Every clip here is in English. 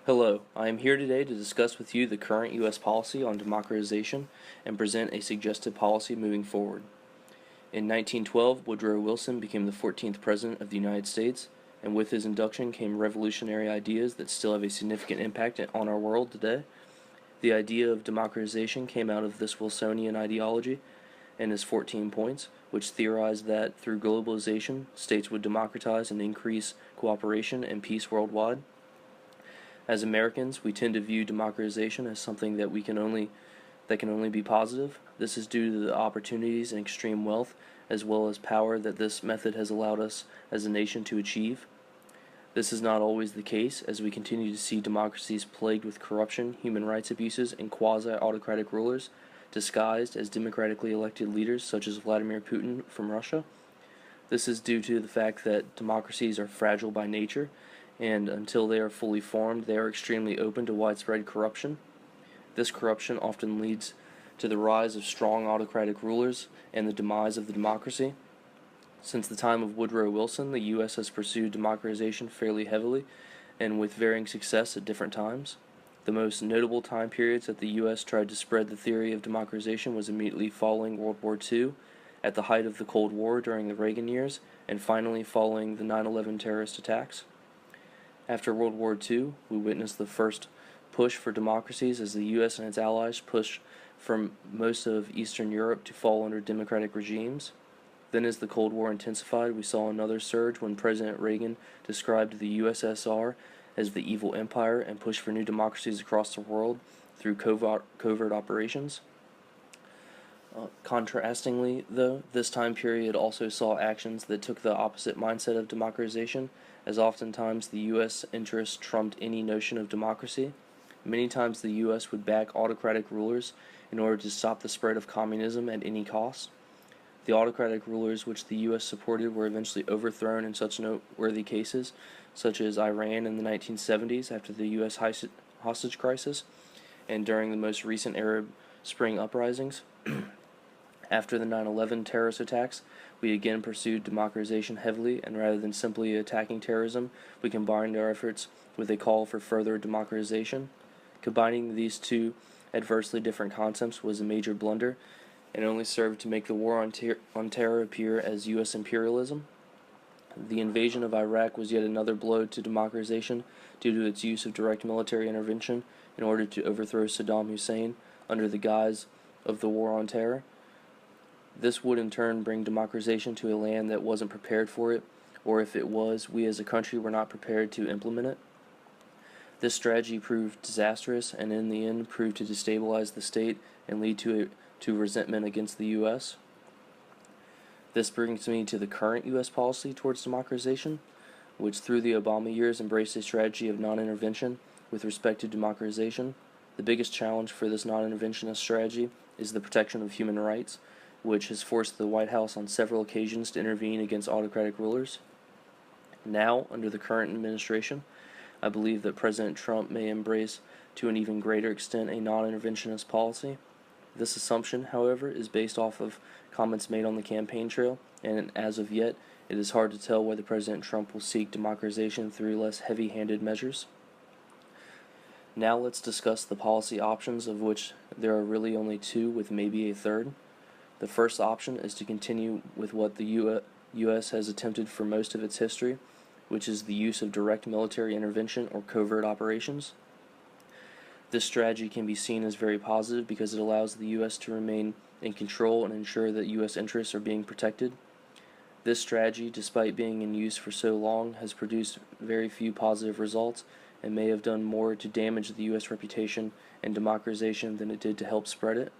Hello, I am here today to discuss with you the current U.S. policy on democratization and present a suggested policy moving forward. In 1912, Woodrow Wilson became the 14th President of the United States, and with his induction came revolutionary ideas that still have a significant impact on our world today. The idea of democratization came out of this Wilsonian ideology and his 14 points, which theorized that through globalization, states would democratize and increase cooperation and peace worldwide. As Americans, we tend to view democratization as something that can only be positive. This is due to the opportunities and extreme wealth, as well as power that this method has allowed us as a nation to achieve. This is not always the case, as we continue to see democracies plagued with corruption, human rights abuses, and quasi-autocratic rulers, disguised as democratically elected leaders such as Vladimir Putin from Russia. This is due to the fact that democracies are fragile by nature, and until they are fully formed, they are extremely open to widespread corruption. This corruption often leads to the rise of strong autocratic rulers and the demise of the democracy. Since the time of Woodrow Wilson, the U.S. has pursued democratization fairly heavily and with varying success at different times. The most notable time periods that the U.S. tried to spread the theory of democratization was immediately following World War II, at the height of the Cold War during the Reagan years, and finally following the 9/11 terrorist attacks. After World War II, we witnessed the first push for democracies as the U.S. and its allies pushed from most of Eastern Europe to fall under democratic regimes. Then, as the Cold War intensified, we saw another surge when President Reagan described the USSR as the evil empire and pushed for new democracies across the world through covert operations. Contrastingly, though, this time period also saw actions that took the opposite mindset of democratization, as oftentimes the U.S. interest trumped any notion of democracy. Many times the U.S. would back autocratic rulers in order to stop the spread of communism at any cost. The autocratic rulers which the U.S. supported were eventually overthrown in such noteworthy cases, such as Iran in the 1970s after the U.S. hostage crisis, and during the most recent Arab Spring uprisings. After the 9/11 terrorist attacks, we again pursued democratization heavily, and rather than simply attacking terrorism, we combined our efforts with a call for further democratization. Combining these two adversely different concepts was a major blunder, and only served to make the war on terror appear as U.S. imperialism. The invasion of Iraq was yet another blow to democratization due to its use of direct military intervention in order to overthrow Saddam Hussein under the guise of the war on terror. This would in turn bring democratization to a land that wasn't prepared for it, or if it was, we as a country were not prepared to implement it. This strategy proved disastrous and in the end proved to destabilize the state and lead to resentment against the U.S. This brings me to the current U.S. policy towards democratization, which through the Obama years embraced a strategy of non-intervention with respect to democratization. The biggest challenge for this non-interventionist strategy is the protection of human rights, which has forced the White House on several occasions to intervene against autocratic rulers. Now, under the current administration, I believe that President Trump may embrace to an even greater extent a non-interventionist policy. This assumption, however, is based off of comments made on the campaign trail, and as of yet, it is hard to tell whether President Trump will seek democratization through less heavy-handed measures. Now let's discuss the policy options, of which there are really only two, with maybe a third. The first option is to continue with what the U.S. has attempted for most of its history, which is the use of direct military intervention or covert operations. This strategy can be seen as very positive because it allows the U.S. to remain in control and ensure that U.S. interests are being protected. This strategy, despite being in use for so long, has produced very few positive results and may have done more to damage the U.S. reputation and democratization than it did to help spread it.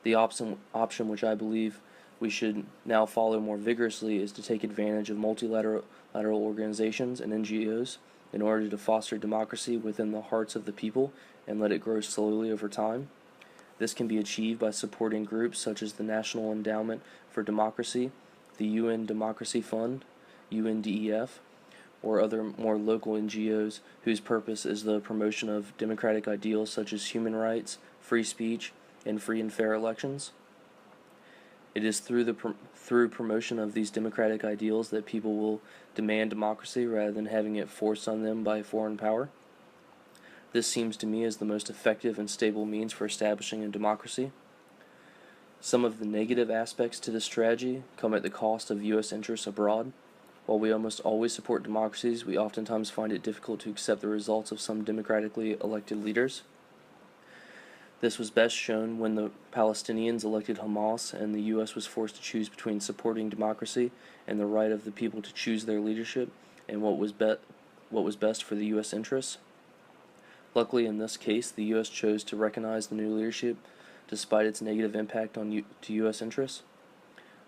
The option which I believe we should now follow more vigorously is to take advantage of multilateral organizations and NGOs in order to foster democracy within the hearts of the people and let it grow slowly over time. This can be achieved by supporting groups such as the National Endowment for Democracy, the UN Democracy Fund, UNDEF, or other more local NGOs whose purpose is the promotion of democratic ideals such as human rights, free speech, and free and fair elections. It is through promotion of these democratic ideals that people will demand democracy rather than having it forced on them by foreign power. This seems to me as the most effective and stable means for establishing a democracy. Some of the negative aspects to this strategy come at the cost of U.S. interests abroad. While we almost always support democracies, we oftentimes find it difficult to accept the results of some democratically elected leaders. This was best shown when the Palestinians elected Hamas and the U.S. was forced to choose between supporting democracy and the right of the people to choose their leadership and what was best for the U.S. interests. Luckily, in this case, the U.S. chose to recognize the new leadership despite its negative impact on U.S. interests.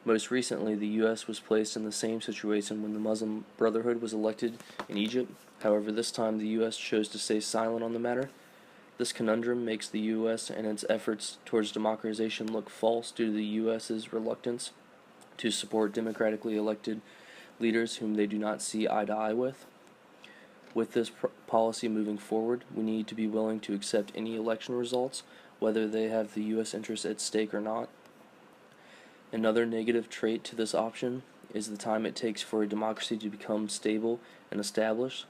Most recently, the U.S. was placed in the same situation when the Muslim Brotherhood was elected in Egypt. However, this time the U.S. chose to stay silent on the matter. This conundrum makes the U.S. and its efforts towards democratization look false due to the U.S.'s reluctance to support democratically elected leaders whom they do not see eye to eye with. With this policy moving forward, we need to be willing to accept any election results, whether they have the U.S. interests at stake or not. Another negative trait to this option is the time it takes for a democracy to become stable and established.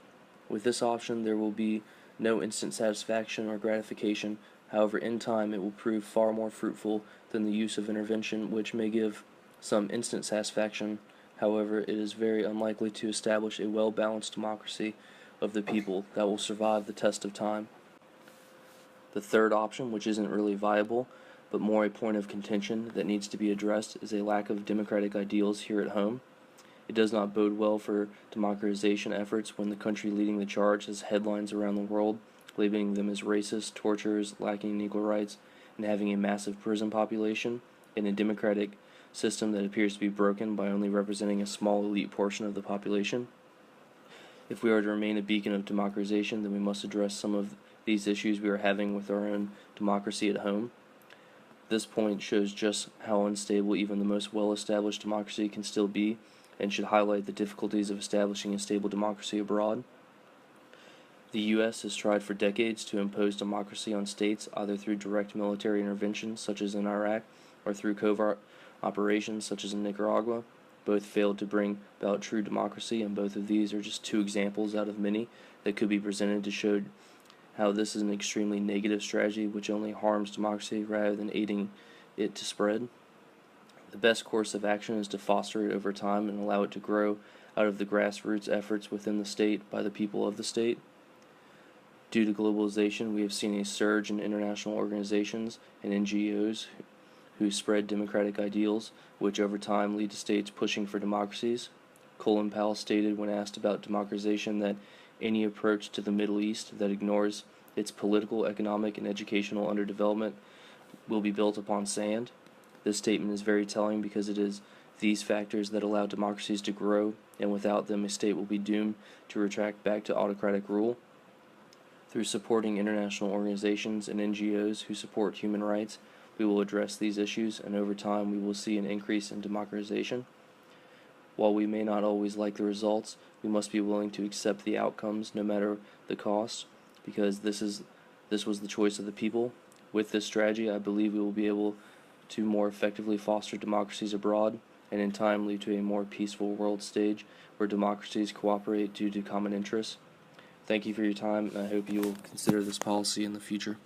With this option, there will be no instant satisfaction or gratification. However, in time it will prove far more fruitful than the use of intervention, which may give some instant satisfaction. However, it is very unlikely to establish a well-balanced democracy of the people that will survive the test of time. The third option, which isn't really viable, but more a point of contention that needs to be addressed, is a lack of democratic ideals here at home. It does not bode well for democratization efforts when the country leading the charge has headlines around the world, labeling them as racist, torturers, lacking in equal rights, and having a massive prison population, in a democratic system that appears to be broken by only representing a small elite portion of the population. If we are to remain a beacon of democratization, then we must address some of these issues we are having with our own democracy at home. This point shows just how unstable even the most well-established democracy can still be, and should highlight the difficulties of establishing a stable democracy abroad. The U.S. has tried for decades to impose democracy on states, either through direct military interventions, such as in Iraq, or through covert operations, such as in Nicaragua. Both failed to bring about true democracy, and both of these are just two examples out of many that could be presented to show how this is an extremely negative strategy which only harms democracy rather than aiding it to spread. The best course of action is to foster it over time and allow it to grow out of the grassroots efforts within the state by the people of the state. Due to globalization, we have seen a surge in international organizations and NGOs who spread democratic ideals, which over time lead to states pushing for democracies. Colin Powell stated when asked about democratization that any approach to the Middle East that ignores its political, economic, and educational underdevelopment will be built upon sand. This statement is very telling because it is these factors that allow democracies to grow, and without them a state will be doomed to retract back to autocratic rule. Through supporting international organizations and NGOs who support human rights, we will address these issues, and over time we will see an increase in democratization. While we may not always like the results, we must be willing to accept the outcomes no matter the cost, because this was the choice of the people. With this strategy, I believe we will be able to more effectively foster democracies abroad, and in time lead to a more peaceful world stage where democracies cooperate due to common interests. Thank you for your time, and I hope you will consider this policy in the future.